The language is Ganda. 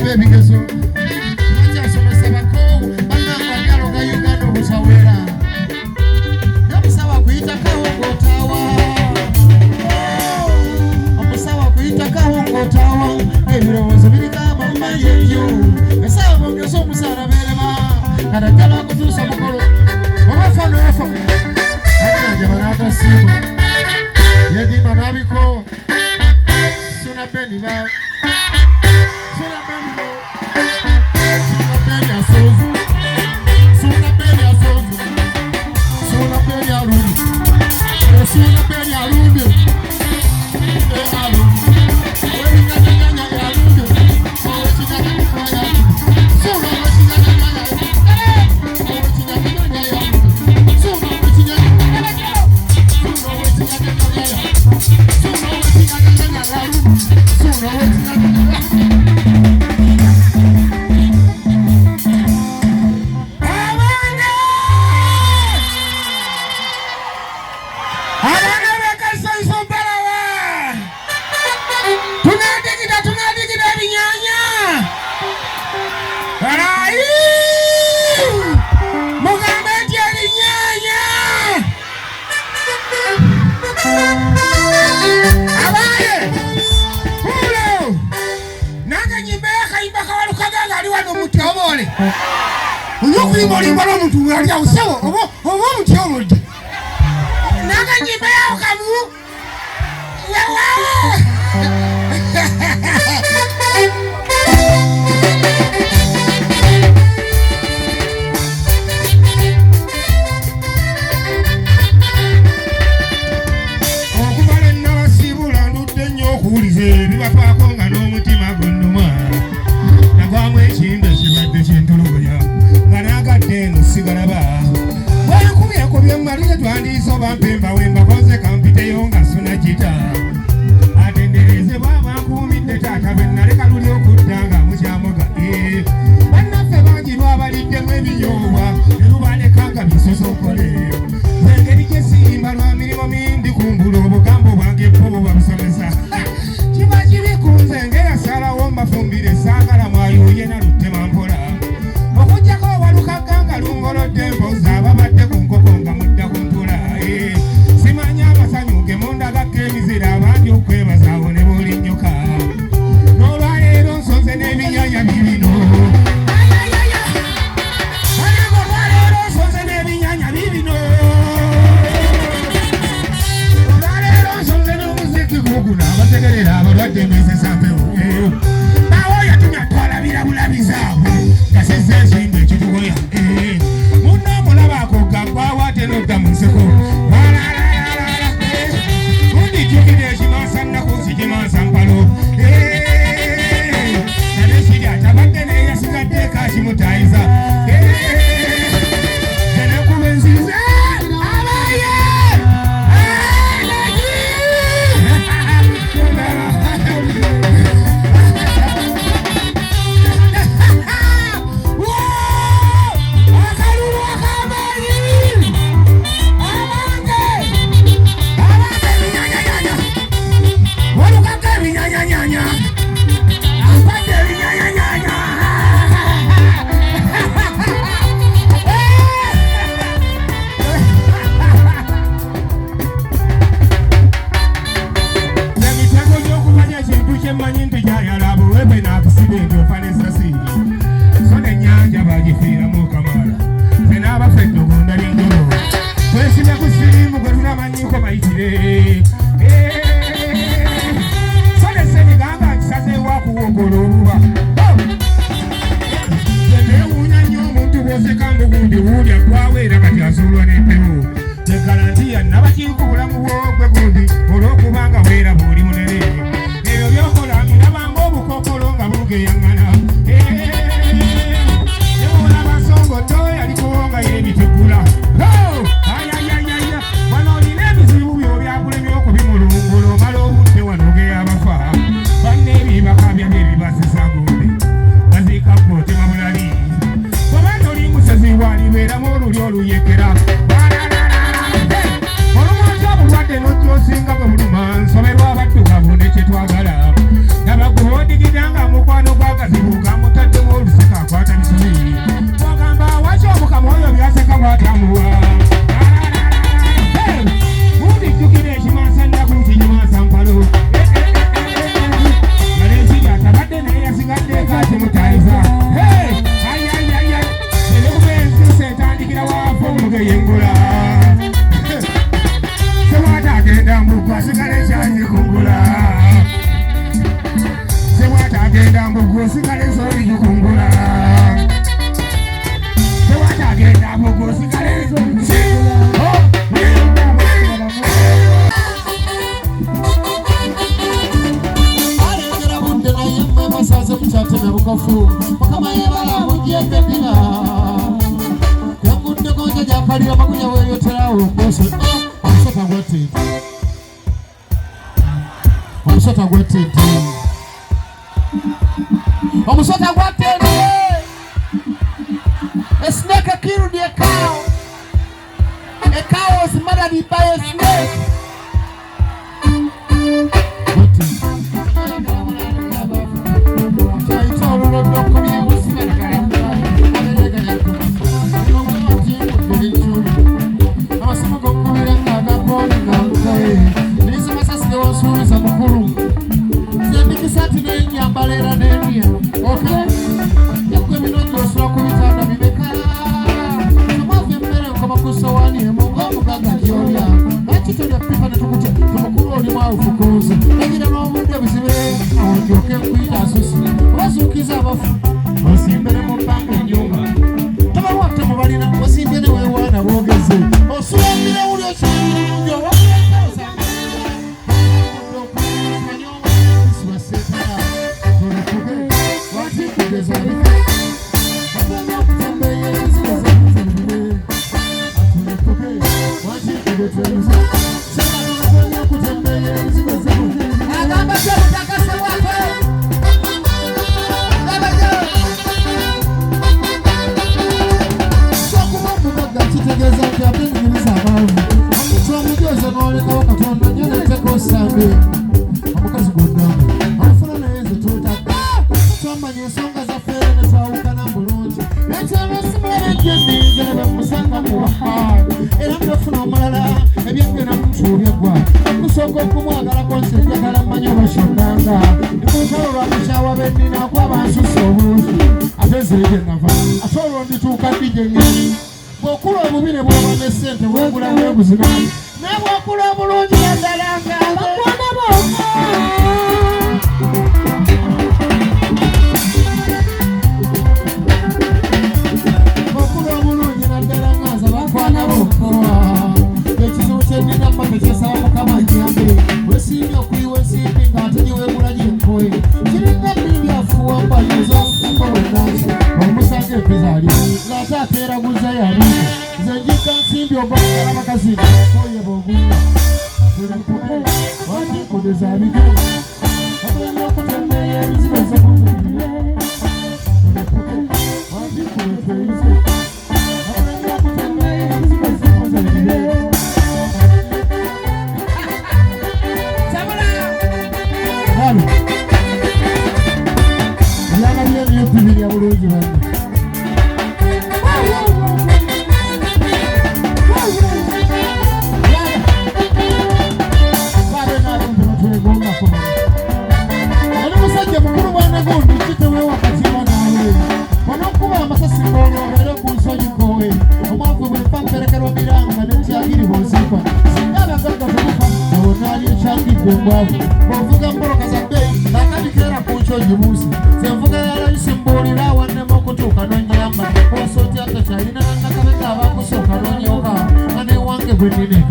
abebigezo bakyasomesa bako bannanga byalo ga Uganda obutawera omusawa kuyitakawo ng'otaawa omusawa kuyitakawo ng'otaawa ebirowoozo biriko amamma yebyo esawa bongeza omusaala beerema kadaddala akutuusa mukolo obafa n'ofa ajanjaba n'atasiima yedima n'abiko suna beni ba suna beni bo suna beni asozu suna beni asozu suna beni arundi suna beni arundi arundi wewe nyanya arundi wewe chinyanya nyanya suna wewe chinyanya nyanya wewe chinyanya nyanya suna wewe chinyanya nyanya suna wewe chinyanya nyanya suna wewe chinyanya nyanya suna wewe chinyanya Unokuimba n'omuntu ali awo sawa oba omuti omulya nakanyimba yawo kamu okubala ennabasiibula ndudde nnyo okuwuliza ebibafaako nga n'omutima gunnuma nagwamu ekinde kibadde kintulugunya nga nagadde eno sigalaba bwankubyeko byemmalire twandiise oba mpemba wembakoze kampiteyo nga suna gita atendereze bwaba nkuumidde taata bennaleka luli okudda nga mukyamuga bannaffe bangi lwabaliddemu ebinyoobwa ne lubaleka nga bisosokole engeri gye simba lwa mirimu mingi kumbula obugambo bwange bwo babusomesa kiba kibikunze ngeyasalawo mbafumbire saagala mwayuye na luttema mpola okujjako walukaganga lungolodde mpoza ababadde ku nkoko nga mudda ku ntula simanya amasanyu ge mundagako emizira abandi okwebazaawo ne bulinnyoka n'olwaleero nsonze n'ebinyanya bibino olwaleero nsonze n'ebinyanya bibino olwaleero nsonze n'omuziki guguno abategerera abalwadde emesesampewo nawo yatumya twalabira bulabizaawo gasizza ekimbe ekitugoya munna omulabako gaggwawo ate n'odda mu nseko undijjukira ekimansa nnakunsi kimansa mpalo nane kiri atabadde neyasigadde kakimutayiza enekuba enzize abaye manyi nti gyayalaba webe n'akusibe ng'ofanesasi so n'ennyanja bagifiiramu kamala fe n'abafedde ogunda ly'enjolo twesibye ku sirimu gwe tunamanyiko bayitire so n'esseniganga nkisazeewo akuwogolo oluba yenewuunya nnyo omuntu bw'oseka mbugundi wuulya gwaweera kati azuulwa n'empewo tegalantiya nabakiiko bulamu bwogwe gundi olw'okubanga weera bw'oli munene ebyo byokola mirabanga obukokolo nga bugeyaŋŋana newolaba nsongoto yaliko nga yebitegula ayayayaya wano olina ebizibu byo byakulemya okubimulungula omala obudde wano geyabafa banna ebibakabya byebibasisa gombe baziika kwotema bulali obanga oli musazibwa libeeramu oluli oluyekera olumansi obulwadde n'okyosinga bwe buluma nsoberwa abaddugavu ne kyetwagala nabaguba odigidanga mukwano gwagazibukamu mutayiza ayayaya eyokubensi etandikira waafu omuluge yengula sewata agenda mbugwa asigale kyagikungula sewata agenda mbugwa osigale ensoli gikungula sewata agenda mbugwa osigale Mukama yebala mujjembe dina yangudde gonja gyakalira magunya weeyoterawo okwoso omusota gwetidde omusota gwatende a snake killed a cow. A cow was murdered by a snake. Bring it in.